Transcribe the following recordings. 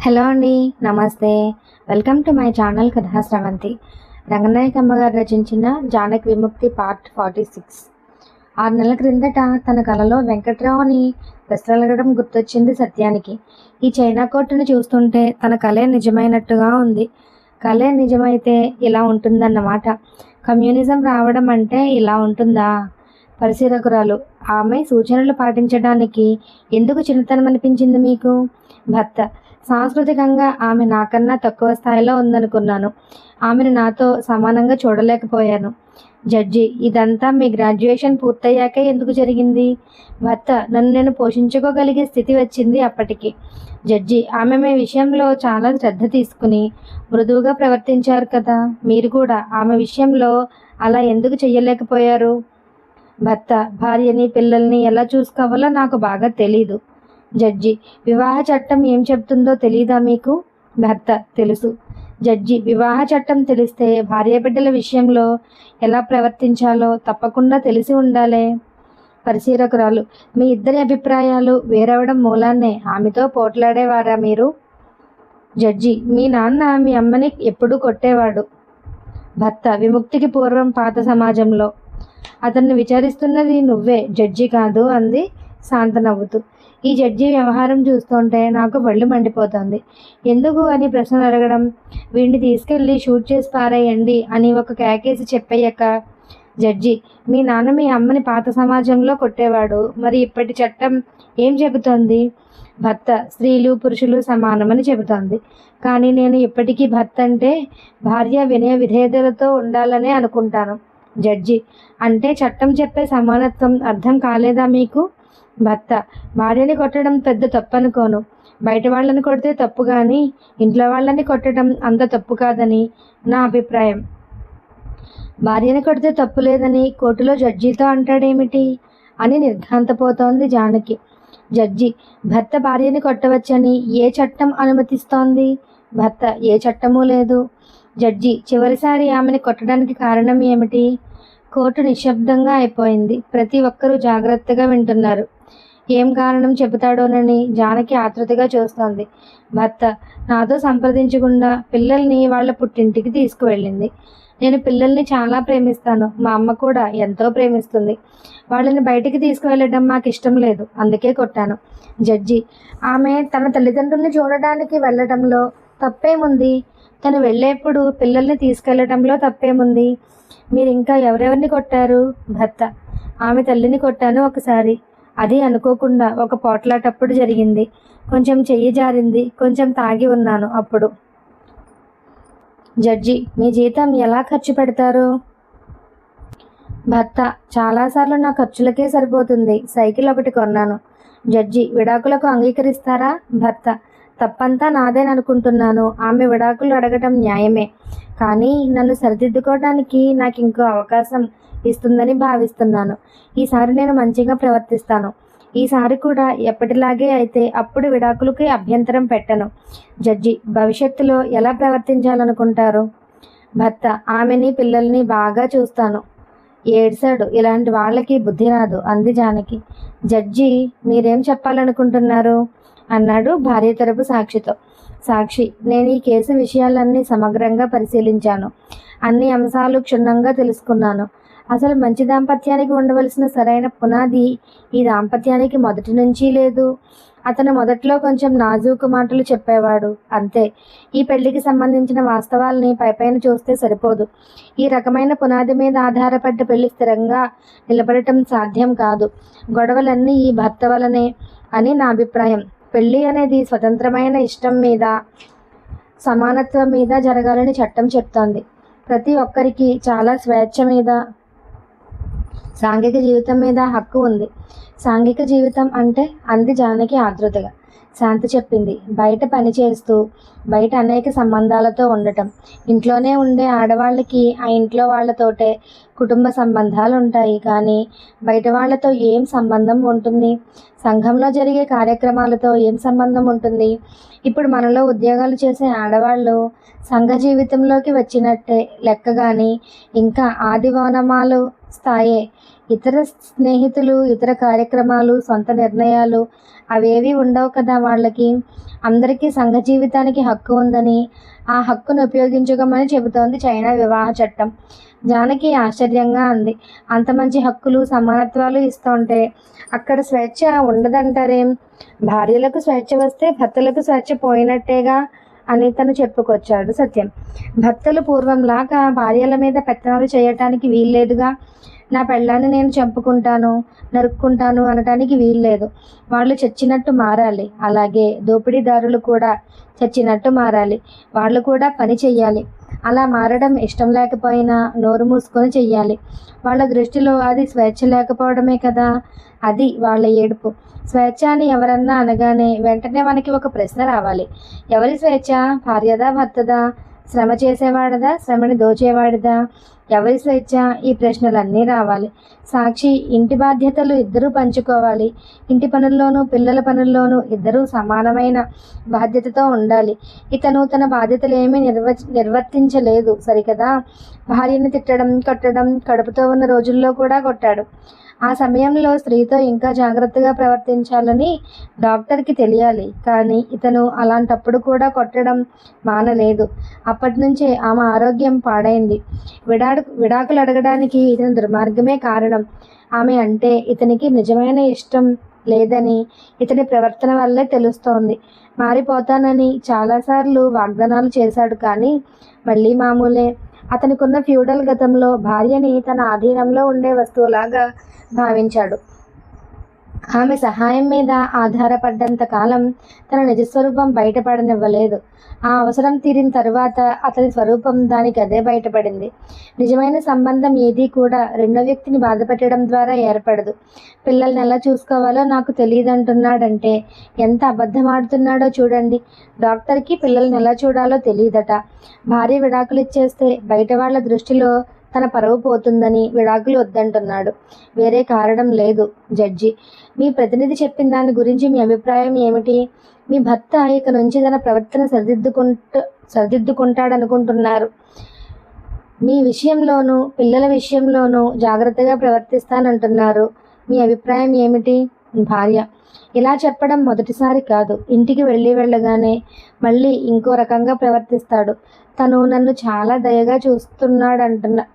Hello అండి, నమస్తే. Welcome to my channel కథా స్రవంతి. రంగనాయకమ్మ గారు రచించిన జానకి విముక్తి పార్ట్ 46. 6 నెలల క్రిందట తన కలలో వెంకట్రావుని ప్రశ్నలగడం గుర్తొచ్చింది సత్యానికి. ఈ చైనా కోర్టును చూస్తుంటే తన కలే నిజమైనట్టుగా ఉంది. కలే నిజమైతే ఇలా ఉంటుందన్నమాట. కమ్యూనిజం రావడం అంటే ఇలా ఉంటుందా? పరిశీలకురాలు: ఆమె సూచనలు పాటించడానికి ఎందుకు చిన్నతనం అనిపించింది మీకు? భర్త: సాంస్కృతికంగా ఆమె నాకన్నా తక్కువ స్థాయిలో ఉందనుకున్నాను. ఆమెను నాతో సమానంగా చూడలేకపోయాను. జడ్జి: ఇదంతా మీ గ్రాడ్యుయేషన్ పూర్తయ్యాకే ఎందుకు జరిగింది? భర్త: నన్ను నేను పోషించుకోగలిగే స్థితి వచ్చింది అప్పటికి. జడ్జి: ఆమె మీ విషయంలో చాలా శ్రద్ధ తీసుకుని మృదువుగా ప్రవర్తించారు కదా, మీరు కూడా ఆమె విషయంలో అలా ఎందుకు చెయ్యలేకపోయారు? భర్త: భార్యని పిల్లల్ని ఎలా చూసుకోవాలో నాకు బాగా తెలీదు. జడ్జి: వివాహ చట్టం ఏం చెప్తుందో తెలీదా మీకు? భర్త: తెలుసు. జడ్జి: వివాహ చట్టం తెలిస్తే భార్యాబిడ్డల విషయంలో ఎలా ప్రవర్తించాలో తప్పకుండా తెలిసి ఉండాలే. పరిశీలకురాలు: మీ ఇద్దరి అభిప్రాయాలు వేరవడం మూలాన్నే ఆమెతో పోట్లాడేవారా మీరు? జడ్జి: మీ నాన్న మీ అమ్మని ఎప్పుడూ కొట్టేవాడు. భర్త: విముక్తికి పూర్వం పాత సమాజంలో. అతన్ని విచారిస్తున్నది నువ్వే, జడ్జి కాదు అంది శాంత నవ్వుతూ. ఈ జడ్జి వ్యవహారం చూస్తుంటే నాకు బళ్ళు మండిపోతుంది. ఎందుకు అని ప్రశ్నలు అడగడం, వీడిని తీసుకెళ్ళి షూట్ చేసి పారేయండి అని ఒక కేకేసి చెప్పయ్యాక. జడ్జి: మీ నాన్న మీ అమ్మని పాత సమాజంలో కొట్టేవాడు, మరి ఇప్పటి చట్టం ఏం చెబుతోంది? భర్త: స్త్రీలు పురుషులు సమానమని చెబుతోంది. కానీ నేను ఇప్పటికీ భర్త అంటే భార్య వినయ విధేయతలతో ఉండాలనే అనుకుంటాను. జడ్జి: అంటే చట్టం చెప్పే సమానత్వం అర్థం కాలేదా మీకు? భర్త: భార్యని కొట్టడం పెద్ద తప్పు అనుకోను. బయట వాళ్ళని కొడితే తప్పు కానీ ఇంట్లో వాళ్ళని కొట్టడం అంత తప్పు కాదని నా అభిప్రాయం. భార్యని కొడితే తప్పు లేదని కోర్టులో జడ్జితో అంటాడేమిటి అని నిర్ఘాంతపోతోంది జానకి. జడ్జి: భర్త భార్యని కొట్టవచ్చని ఏ చట్టం అనుమతిస్తోంది? భర్త: ఏ చట్టమూ లేదు. జడ్జి: చివరిసారి ఆమెని కొట్టడానికి కారణం ఏమిటి? కోర్టు నిశ్శబ్దంగా అయిపోయింది. ప్రతి ఒక్కరూ జాగ్రత్తగా వింటున్నారు. ఏం కారణం చెబుతాడోనని జానకి ఆతృతగా చూస్తోంది. భర్త: నాతో సంప్రదించకుండా పిల్లల్ని వాళ్ళ పుట్టింటికి తీసుకువెళ్ళింది. నేను పిల్లల్ని చాలా ప్రేమిస్తాను, మా అమ్మ కూడా ఎంతో ప్రేమిస్తుంది. వాళ్ళని బయటికి తీసుకువెళ్ళడం మాకు ఇష్టం లేదు, అందుకే కొట్టాను. జడ్జి: ఆమె తన తల్లిదండ్రుల్ని చూడడానికి వెళ్ళడంలో తప్పేముంది? తను వెళ్ళేప్పుడు పిల్లల్ని తీసుకెళ్లడంలో తప్పేముంది? మీరు ఇంకా ఎవరెవరిని కొట్టారు? భర్త: ఆమె తల్లిని కొట్టాను ఒకసారి. అది అనుకోకుండా ఒక పోట్లాటప్పుడు జరిగింది. కొంచెం చెయ్యి జారింది, కొంచెం తాగి ఉన్నాను అప్పుడు. జడ్జి: మీ జీతం ఎలా ఖర్చు పెడతారు? భర్త: చాలాసార్లు నా ఖర్చులకే సరిపోతుంది. సైకిల్ ఒకటి కొన్నాను. జడ్జి: విడాకులకు అంగీకరిస్తారా? భర్త: తప్పంతా నాదేననుకుంటున్నాను. ఆమె విడాకులు అడగటం న్యాయమే, కానీ నన్ను సరిదిద్దుకోవడానికి నాకు ఇంకో అవకాశం ఇస్తుందని భావిస్తున్నాను. ఈసారి నేను మంచిగా ప్రవర్తిస్తాను. ఈసారి కూడా ఎప్పటిలాగే అయితే అప్పుడు విడాకులకి అభ్యంతరం పెట్టను. జడ్జి: భవిష్యత్తులో ఎలా ప్రవర్తించాలనుకుంటారు? భర్త: ఆమెని పిల్లల్ని బాగా చూస్తాను. ఏడ్చాడు. ఇలాంటి వాళ్ళకి బుద్ధి రాదు అంది జానకి. జడ్జి: మీరేం చెప్పాలనుకుంటున్నారు అన్నాడు భార్య తరపు సాక్షితో. సాక్షి: నేను ఈ కేసు విషయాలన్నీ సమగ్రంగా పరిశీలించాను. అన్ని అంశాలు క్షుణ్ణంగా తెలుసుకున్నాను. అసలు మంచి దాంపత్యానికి ఉండవలసిన సరైన పునాది ఈ దాంపత్యానికి మొదటి నుంచి లేదు. అతను మొదట్లో కొంచెం నాజూకు మాటలు చెప్పేవాడు, అంతే. ఈ పెళ్లికి సంబంధించిన వాస్తవాల్ని పైపైన చూస్తే సరిపోదు. ఈ రకమైన పునాది మీద ఆధారపడ్డ పెళ్లి స్థిరంగా నిలబడటం సాధ్యం కాదు. గొడవలన్నీ ఈ భర్త వలనే అని నా అభిప్రాయం. పెళ్లి అనేది స్వతంత్రమైన ఇష్టం మీద, సమానత్వం మీద జరగాలని చట్టం చెప్తోంది. ప్రతి ఒక్కరికి చాలా స్వేచ్ఛ మీద, సాంఘిక జీవితం మీద హక్కు ఉంది. సాంఘిక జీవితం అంటే అంది జానకి ఆతృతగా. శాంతి చెప్పింది: బయట పని చేస్తూ బయట అనేక సంబంధాలతో ఉండటం. ఇంట్లోనే ఉండే ఆడవాళ్ళకి ఆ ఇంట్లో వాళ్ళతోటే కుటుంబ సంబంధాలు ఉంటాయి, కానీ బయట వాళ్ళతో ఏం సంబంధం ఉంటుంది? సంఘంలో జరిగే కార్యక్రమాలతో ఏం సంబంధం ఉంటుంది? ఇప్పుడు మనలో ఉద్యోగాలు చేసే ఆడవాళ్ళు సంఘ జీవితంలోకి వచ్చినట్టే లెక్క, కానీ ఇంకా ఆది ఓనమాలు స్థాయే. ఇతర స్నేహితులు, ఇతర కార్యక్రమాలు, సొంత నిర్ణయాలు అవేవీ ఉండవు కదా వాళ్ళకి. అందరికీ సంఘ జీవితానికి హక్కు ఉందని, ఆ హక్కును ఉపయోగించుకోమని చెబుతోంది చైనా వివాహ చట్టం. జానకి ఆశ్చర్యంగా అంది. అంత మంచి హక్కులు, సమానత్వాలు ఇస్తుంటే అక్కడ స్వేచ్ఛ ఉండదంటారేం? భార్యలకు స్వేచ్ఛ వస్తే భర్తలకు స్వేచ్ఛ పోయినట్టేగా అని తను చెప్పుకొచ్చాడు సత్యం. భర్తలు పూర్వంలాగా భార్యల మీద పెత్తనాలు చేయటానికి వీల్లేదుగా. నా పెళ్ళాన్ని నేను చంపుకుంటాను, నరుక్కుంటాను అనటానికి వీల్లేదు. వాళ్ళు చచ్చినట్టు మారాలి. అలాగే దోపిడీదారులు కూడా చచ్చినట్టు మారాలి. వాళ్ళు కూడా పని చెయ్యాలి. అలా మారడం ఇష్టం లేకపోయినా నోరు మూసుకొని చెయ్యాలి. వాళ్ళ దృష్టిలో అది స్వేచ్ఛ లేకపోవడమే కదా. అది వాళ్ళ ఏడుపు. స్వేచ్ఛ అని ఎవరన్నా అనగానే వెంటనే మనకి ఒక ప్రశ్న రావాలి. ఎవరి స్వేచ్ఛ? భార్యదా, భర్తదా? శ్రమ చేసేవాడదా, శ్రమని దోచేవాడిదా? ఎవరి స్వేచ్ఛ? ఈ ప్రశ్నలన్నీ రావాలి. సాక్షి, ఇంటి బాధ్యతలు ఇద్దరూ పంచుకోవాలి. ఇంటి పనుల్లోనూ పిల్లల పనుల్లోనూ ఇద్దరూ సమానమైన బాధ్యతతో ఉండాలి. ఇతను తన బాధ్యతలు ఏమీ నిర్వర్తించలేదు సరికదా. భార్యని తిట్టడం, కొట్టడం, కడుపుతో ఉన్న రోజుల్లో కూడా కొట్టాడు. ఆ సమయంలో స్త్రీతో ఇంకా జాగ్రత్తగా ప్రవర్తించాలని డాక్టర్కి తెలియాలి. కానీ ఇతను అలాంటప్పుడు కూడా కొట్టడం మానలేదు. అప్పటి నుంచే ఆమె ఆరోగ్యం పాడైంది. విడాకులు అడగడానికి ఇతని దుర్మార్గమే కారణం. ఆమె అంటే ఇతనికి నిజమైన ఇష్టం లేదని ఇతని ప్రవర్తన వల్లే తెలుస్తోంది. మారిపోతానని చాలాసార్లు వాగ్దానాలు చేశాడు, కానీ మళ్ళీ మామూలే. అతనికున్న ఫ్యూడల్ గతంలో భార్యని తన ఆధీనంలో ఉండే వస్తువులాగా భావించాడు. ఆమె సహాయం మీద ఆధారపడ్డంత కాలం తన నిజస్వరూపం బయటపడనివ్వలేదు. ఆ అవసరం తీరిన తరువాత అతని స్వరూపం దానికి అదే బయటపడింది. నిజమైన సంబంధం ఏదీ కూడా రెండో వ్యక్తిని బాధపెట్టడం ద్వారా ఏర్పడదు. పిల్లల్ని ఎలా చూసుకోవాలో నాకు తెలియదంటున్నాడంటే ఎంత అబద్ధం ఆడుతున్నాడో చూడండి. డాక్టర్కి పిల్లల్ని ఎలా చూడాలో తెలియదట. భార్య విడాకులు ఇచ్చేస్తే బయట వాళ్ళ దృష్టిలో తన పరువు పోతుందని విడాకులు వద్దంటున్నాడు. వేరే కారణం లేదు. జడ్జి, మీ ప్రతినిధి చెప్పిన దాని గురించి మీ అభిప్రాయం ఏమిటి? మీ భర్త ఇక నుంచి తన ప్రవర్తన సరిదిద్దుకుంటాడనుకుంటున్నారు. మీ విషయంలోనూ పిల్లల విషయంలోనూ జాగ్రత్తగా ప్రవర్తిస్తానంటున్నారు. మీ అభిప్రాయం ఏమిటి? భార్య, ఇలా చెప్పడం మొదటిసారి కాదు. ఇంటికి వెళ్ళగానే మళ్ళీ ఇంకో రకంగా ప్రవర్తిస్తాడు. తను నన్ను చాలా దయగా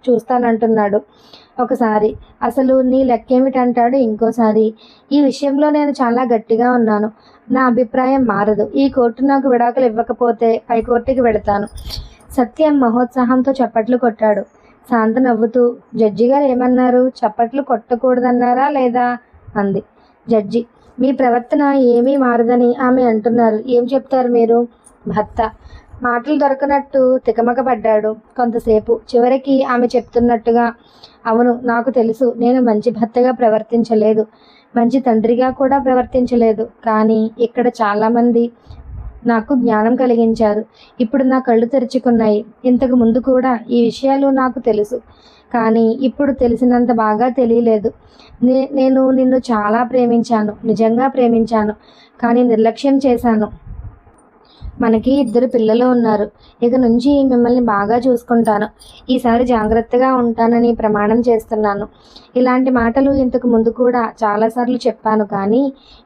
చూస్తానంటున్నాడు ఒకసారి. అసలు నీ లెక్కేమిటంటాడు ఇంకోసారి. ఈ విషయంలో నేను చాలా గట్టిగా ఉన్నాను. నా అభిప్రాయం మారదు. ఈ కోర్టు నాకు విడాకులు ఇవ్వకపోతే పైకోర్టుకి వెళతాను. సత్యం మహోత్సాహంతో చప్పట్లు కొట్టాడు. శాంత నవ్వుతూ, జడ్జి గారు ఏమన్నారు? చప్పట్లు కొట్టకూడదన్నారా లేదా అంది. జడ్జి, మీ ప్రవర్తన ఏమీ మారదని ఆమె అంటున్నారు. ఏం చెప్తారు మీరు? భర్త మాటలు దొరకనట్టు తికమక పడ్డాడు కొంతసేపు. చివరికి ఆమె చెప్తున్నట్టుగా, అవును, నాకు తెలుసు నేను మంచి భర్తగా ప్రవర్తించలేదు, మంచి తండ్రిగా కూడా ప్రవర్తించలేదు. కానీ ఇక్కడ చాలామంది నాకు జ్ఞానం కలిగించారు. ఇప్పుడు నా కళ్ళు తెరుచుకున్నాయి. ఇంతకు ముందు కూడా ఈ విషయాలు నాకు తెలుసు, కానీ ఇప్పుడు తెలిసినంత బాగా తెలియలేదు. నేను నిన్ను చాలా ప్రేమించాను, నిజంగా ప్రేమించాను, కానీ నిర్లక్ష్యం చేశాను. మనకి 2 పిల్లలు ఉన్నారు. ఇక నుంచి మిమ్మల్ని బాగా చూసుకుంటాను. ఈసారి జాగ్రత్తగా ఉంటానని ప్రమాణం చేస్తున్నాను. ఇలాంటి మాటలు ఇంతకు ముందు కూడా చాలాసార్లు చెప్పాను, కానీ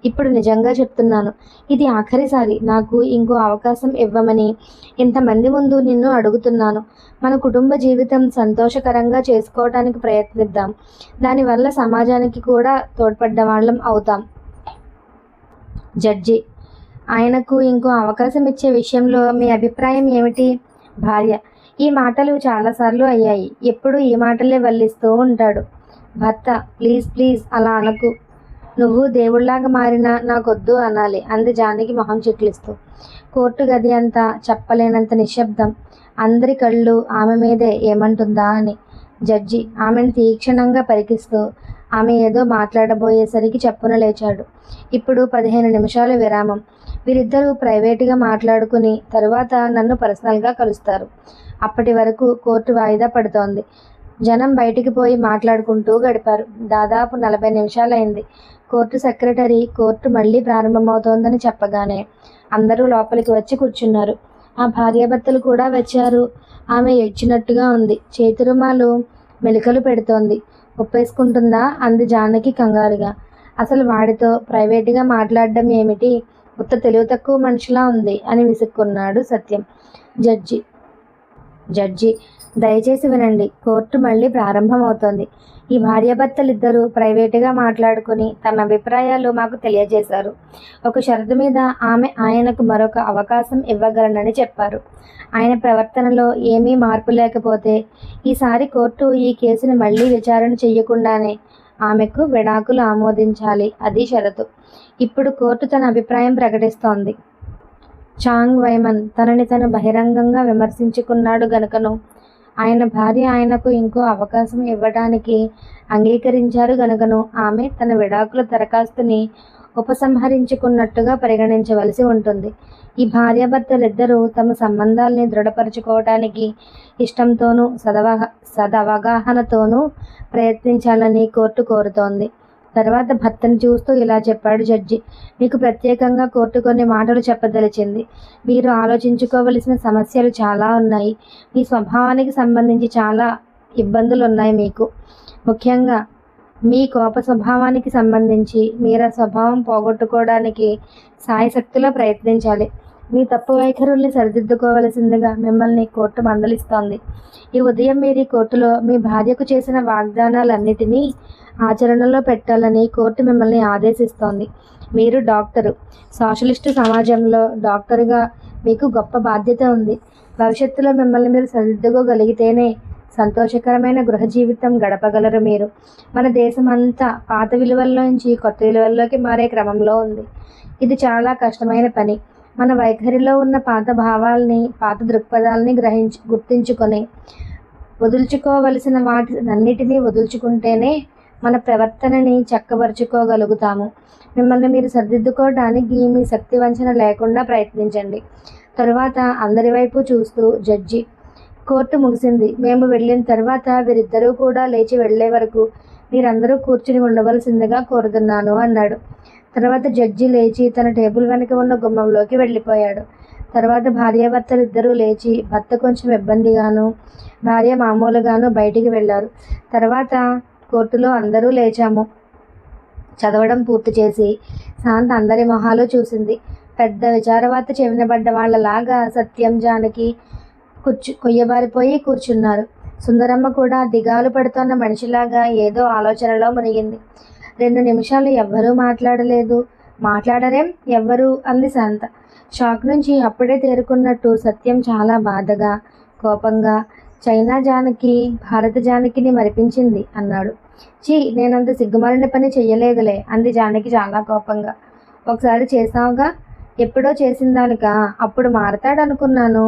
ఇప్పుడు నిజంగా చెప్తున్నాను. ఇది ఆఖరిసారి. నాకు ఇంకో అవకాశం ఇవ్వమని ఇంతమంది ముందు నిన్ను అడుగుతున్నాను. మన కుటుంబ జీవితం సంతోషకరంగా చేసుకోవడానికి ప్రయత్నిద్దాం. దానివల్ల సమాజానికి కూడా తోడ్పడ్డ వాళ్ళం అవుతాం. జడ్జి, ఆయనకు ఇంకో అవకాశం ఇచ్చే విషయంలో మీ అభిప్రాయం ఏమిటి? భార్య, ఈ మాటలు చాలాసార్లు అయ్యాయి. ఎప్పుడు ఈ మాటలే వల్లిస్తూ ఉంటాడు. భర్త, ప్లీజ్ ప్లీజ్ అలా అనకు. నువ్వు దేవుళ్లాగా మారినా నాకొద్దు అనాలి అంది జానకి మొహం చిట్లిస్తూ. కోర్టు గది అంతా చెప్పలేనంత నిశ్శబ్దం. అందరి కళ్ళు ఆమె మీదే ఏమంటుందా అని. జడ్జి ఆమెను తీక్షణంగా పరికిస్తూ ఆమె ఏదో మాట్లాడబోయేసరికి చప్పున లేచాడు. ఇప్పుడు 15 నిమిషాల విరామం. వీరిద్దరూ ప్రైవేటుగా మాట్లాడుకుని తరువాత నన్ను పర్సనల్గా కలుస్తారు. అప్పటి వరకు కోర్టు వాయిదా పడుతోంది. జనం బయటికి పోయి మాట్లాడుకుంటూ గడిపారు. దాదాపు 40 నిమిషాలైంది. కోర్టు సెక్రటరీ కోర్టు మళ్ళీ ప్రారంభమవుతోందని చెప్పగానే అందరూ లోపలికి వచ్చి కూర్చున్నారు. ఆ భార్యాభర్తలు కూడా వచ్చారు. ఆమె ఏడ్చినట్టుగా ఉంది. చేతి రుమాలు మెలికలు పెడుతోంది. ఒప్పేసుకుంటుందా అంది జానకి కంగారుగా. అసలు వాడితో ప్రైవేటుగా మాట్లాడడం ఏమిటి, ఉత్త తెలివి తక్కువ మనిషిలా ఉంది అని విసుక్కున్నాడు సత్యం. జడ్జి దయచేసి వినండి, కోర్టు మళ్ళీ ప్రారంభమవుతోంది. ఈ భార్యాభర్తలిద్దరూ ప్రైవేటుగా మాట్లాడుకుని తమ అభిప్రాయాలు మాకు తెలియజేశారు. ఒక షరతు మీద ఆమె ఆయనకు మరొక అవకాశం ఇవ్వగలనని చెప్పారు. ఆయన ప్రవర్తనలో ఏమీ మార్పు లేకపోతే ఈసారి కోర్టు ఈ కేసును మళ్ళీ విచారణ చేయకుండానే ఆమెకు విడాకులు ఆమోదించాలి, అది షరతు. ఇప్పుడు కోర్టు తన అభిప్రాయం ప్రకటిస్తోంది. చాంగ్ వైమన్ తనని తను బహిరంగంగా విమర్శించుకున్నాడు గనుకను, ఆయన భార్య ఆయనకు ఇంకో అవకాశం ఇవ్వడానికి అంగీకరించారు గనుకను ఆమె తన విడాకుల దరఖాస్తుని ఉపసంహరించుకున్నట్టుగా పరిగణించవలసి ఉంటుంది. ఈ భార్యాభర్తలిద్దరూ తమ సంబంధాల్ని దృఢపరచుకోవటానికి ఇష్టంతోనూ సదవగాహనతోనూ ప్రయత్నించాలని కోర్టు కోరుతోంది. తర్వాత భర్తను చూస్తూ ఇలా చెప్పాడు జడ్జి. మీకు ప్రత్యేకంగా కోర్టు కొన్ని మాటలు చెప్పదలిచింది. మీరు ఆలోచించుకోవలసిన సమస్యలు చాలా ఉన్నాయి. మీ స్వభావానికి సంబంధించి చాలా ఇబ్బందులు ఉన్నాయి మీకు. ముఖ్యంగా మీ కోప స్వభావానికి సంబంధించి మీరు ఆ స్వభావం పోగొట్టుకోవడానికి సాయశక్తిలో ప్రయత్నించాలి. మీ తప్పు వైఖరుల్ని సరిదిద్దుకోవలసిందిగా మిమ్మల్ని కోర్టు మందలిస్తోంది. ఈ ఉదయం మీరు ఈ కోర్టులో మీ భార్యకు చేసిన వాగ్దానాలన్నిటినీ ఆచరణలో పెట్టాలని కోర్టు మిమ్మల్ని ఆదేశిస్తోంది. మీరు డాక్టరు. సోషలిస్టు సమాజంలో డాక్టరుగా మీకు గొప్ప బాధ్యత ఉంది. భవిష్యత్తులో మిమ్మల్ని మీరు సరిదిద్దుకోగలిగితేనే సంతోషకరమైన గృహ జీవితం గడపగలరు మీరు. మన దేశం అంతా పాత విలువల్లోంచి కొత్త విలువల్లోకి మారే క్రమంలో ఉంది. ఇది చాలా కష్టమైన పని. మన వైఖరిలో ఉన్న పాత భావాల్ని, పాత దృక్పథాలని గుర్తించుకొని వదుల్చుకోవలసిన వాటినన్నిటినీ వదుల్చుకుంటేనే మన ప్రవర్తనని చక్కబరుచుకోగలుగుతాము. మిమ్మల్ని మీరు సర్దిద్దుకోవడానికి మీ శక్తి వంచన లేకుండా ప్రయత్నించండి. తరువాత అందరి వైపు చూస్తూ జడ్జి, కోర్టు ముగిసింది. మేము వెళ్ళిన తర్వాత వీరిద్దరూ కూడా లేచి వెళ్లే వరకు మీరందరూ కూర్చుని ఉండవలసిందిగా కోరుతున్నాను అన్నాడు. తర్వాత జడ్జి లేచి తన టేబుల్ వెనక ఉన్న గుమ్మంలోకి వెళ్ళిపోయాడు. తర్వాత భార్యాభర్తలిద్దరూ లేచి భర్త కొంచెం ఇబ్బందిగాను, భార్య మామూలుగాను బయటికి వెళ్ళారు. తర్వాత కోర్టులో అందరూ లేచాము. చదవడం పూర్తి చేసి శాంత అందరి మొహాలు చూసింది. పెద్ద విచారవార్త చెవినబడ్డ వాళ్ళలాగా సత్యం, జానకి కొయ్యబారిపోయి కూర్చున్నారు. సుందరమ్మ కూడా దిగాలు పడుతున్న మనిషిలాగా ఏదో ఆలోచనలో మునిగింది. 2 నిమిషాలు ఎవ్వరూ మాట్లాడలేదు. మాట్లాడరేం ఎవ్వరూ అంది శాంత. షాక్ నుంచి అప్పుడే తేరుకున్నట్టు సత్యం చాలా బాధగా, కోపంగా, చైనా జానకి భారత జానకిని మరిపించింది అన్నాడు. చీ, నేనంత సిగ్గుమాలిన పని చెయ్యలేదులే అంది జానకి చాలా కోపంగా. ఒకసారి చేసావుగా, ఎప్పుడో చేసిందానిక, అప్పుడు మారతాడనుకున్నాను.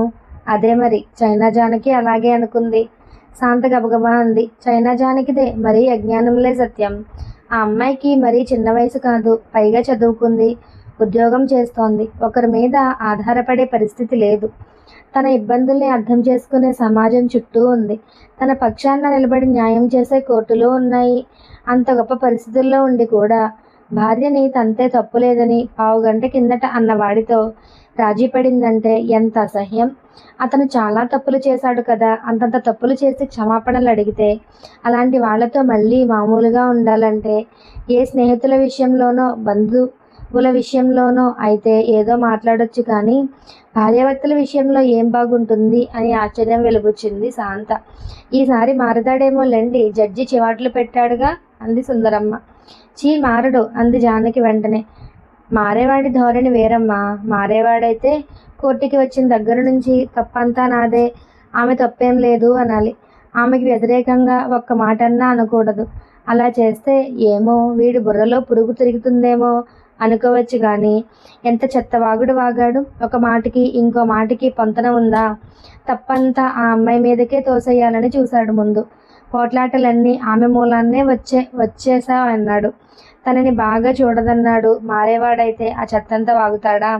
అదే మరి, చైనా జానకి అలాగే అనుకుంది. శాంత గబగబా అంది. చైనా జానకిదే మరీ అజ్ఞానంలే సత్యం. ఆ అమ్మాయికి మరీ చిన్న వయసు కాదు, పైగా చదువుకుంది, ఉద్యోగం చేస్తోంది. ఒకరి మీద ఆధారపడే పరిస్థితి లేదు. తన ఇబ్బందుల్ని అర్థం చేసుకునే సమాజం చుట్టూ ఉంది. తన పక్షాన నిలబడి న్యాయం చేసే కోర్టులు ఉన్నాయి. అంత గొప్ప పరిస్థితుల్లో ఉండి కూడా భార్యని తంతే తప్పులేదని 15 గంటల కిందట అన్నవాడితో రాజీ పడిందంటే ఎంత అసహ్యం. అతను చాలా తప్పులు చేశాడు కదా, అంతంత తప్పులు చేసి క్షమాపణలు అడిగితే అలాంటి వాళ్లతో మళ్ళీ మామూలుగా ఉండాలంటే ఏ స్నేహితుల విషయంలోనో బంధువుల విషయంలోనో అయితే ఏదో మాట్లాడొచ్చు, కానీ భార్యాభర్తల విషయంలో ఏం బాగుంటుంది అని ఆశ్చర్యం వెలుగుచ్చింది శాంత. ఈసారి మారతాడేమో లెండి, జడ్జి చివాట్లు పెట్టాడుగా అంది సుందరమ్మ. చీ, మారడు అంది జానకి వెంటనే. మారేవాడి ధోరణి వేరమ్మా. మారేవాడైతే కోర్టుకి వచ్చిన దగ్గర నుంచి తప్పంతా నాదే, ఆమె తప్పేం లేదు అనాలి. ఆమెకి వ్యతిరేకంగా ఒక్క మాట అన్నా అనకూడదు. అలా చేస్తే ఏమో వీడి బుర్రలో పురుగు తిరుగుతుందేమో అనుకోవచ్చు, కానీ ఎంత చెత్తవాగుడు వాగాడు. ఒక మాటకి ఇంకో మాటకి పొంతన ఉందా? తప్పంతా ఆ అమ్మాయి మీదకే తోసేయాలని చూశాడు ముందు. పోట్లాటలన్నీ ఆమె మూలాన్నే వచ్చేసా అన్నాడు. తనని బాగా చూడదన్నాడు. మారేవాడైతే ఆ చెత్తంతా వాగుతాడా?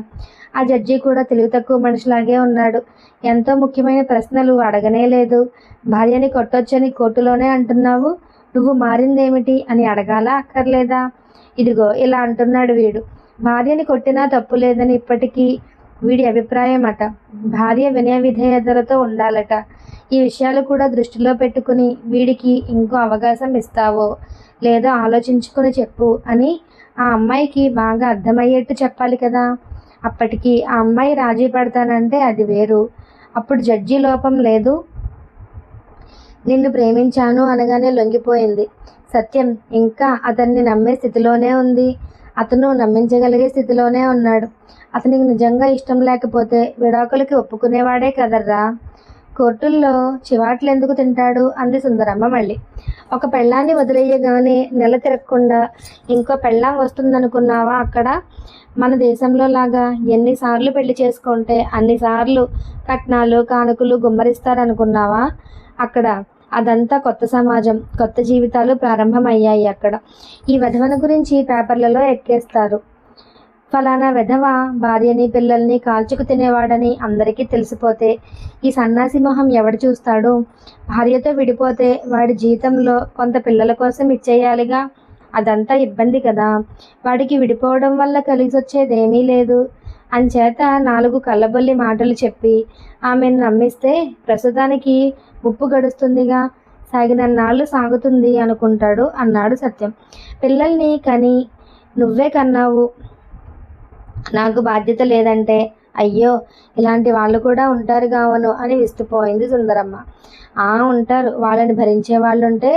ఆ జడ్జి కూడా తెలివి తక్కువ మనిషిలాగే ఉన్నాడు. ఎంతో ముఖ్యమైన ప్రశ్నలు అడగనే లేదు. భార్యని కొట్టొచ్చని కోర్టులోనే అంటున్నావు, నువ్వు మారిందేమిటి అని అడగాలా అక్కర్లేదా? ఇదిగో ఇలా అంటున్నాడు వీడు. భార్యని కొట్టినా తప్పు లేదని ఇప్పటికీ వీడి అభిప్రాయం అట. భార్య వినయ విధేయతలతో ఉండాలట. ఈ విషయాలు కూడా దృష్టిలో పెట్టుకుని వీడికి ఇంకో అవకాశం ఇస్తావో లేదో ఆలోచించుకొని చెప్పు అని ఆ అమ్మాయికి బాగా అర్థమయ్యేట్టు చెప్పాలి కదా. అప్పటికి ఆ అమ్మాయి రాజీ పడతానంటే అది వేరు. అప్పుడు జడ్జి లోపం లేదు. నిన్ను ప్రేమించాను అనగానే లొంగిపోయింది. సత్యం ఇంకా అతన్ని నమ్మే స్థితిలోనే ఉంది. అతను నమ్మించగలిగే స్థితిలోనే ఉన్నాడు. అతనికి నిజంగా ఇష్టం లేకపోతే విడాకులకి ఒప్పుకునేవాడే కదర్రా. కోర్టుల్లో చివాట్లు ఎందుకు తింటాడు అంది సుందరమ్మ మళ్ళీ. ఒక పెళ్ళాన్ని వదిలేయగానే నెల తిరగకుండా ఇంకో పెళ్ళాం వస్తుందనుకున్నావా? అక్కడ మన దేశంలో లాగా ఎన్నిసార్లు పెళ్లి చేసుకుంటే అన్నిసార్లు కట్నాలు కానుకలు గుమ్మరిస్తారనుకున్నావా? అక్కడ అదంతా కొత్త సమాజం, కొత్త జీవితాలు ప్రారంభమయ్యాయి అక్కడ. ఈ విధవను గురించి పేపర్లలో ఎక్కేస్తారు. ఫలానా విధవ భార్యని పిల్లల్ని కాల్చుకు తినేవాడని అందరికీ తెలిసిపోతే ఈ సన్నాసి మొహం ఎవడు చూస్తాడు? భార్యతో విడిపోతే వాడి జీతంలో కొంత పిల్లల కోసం ఇచ్చేయాలిగా. అదంతా ఇబ్బంది కదా. వాడికి విడిపోవడం వల్ల కలిసి వచ్చేదేమీ లేదు. అంచేత 4 కళ్ళబొల్లి మాటలు చెప్పి ఆమెను నమ్మిస్తే ప్రస్తుతానికి ఉప్పు గడుస్తుందిగా, సాగినన్నాళ్ళు సాగుతుంది అనుకుంటాడు అన్నాడు సత్యం. పిల్లల్ని కని నువ్వే కన్నావు, నాకు బాధ్యత లేదంటే అయ్యో ఇలాంటి వాళ్ళు కూడా ఉంటారు కావను అని విస్తుపోయింది సుందరమ్మ. ఉంటారు, వాళ్ళని భరించే వాళ్ళుంటే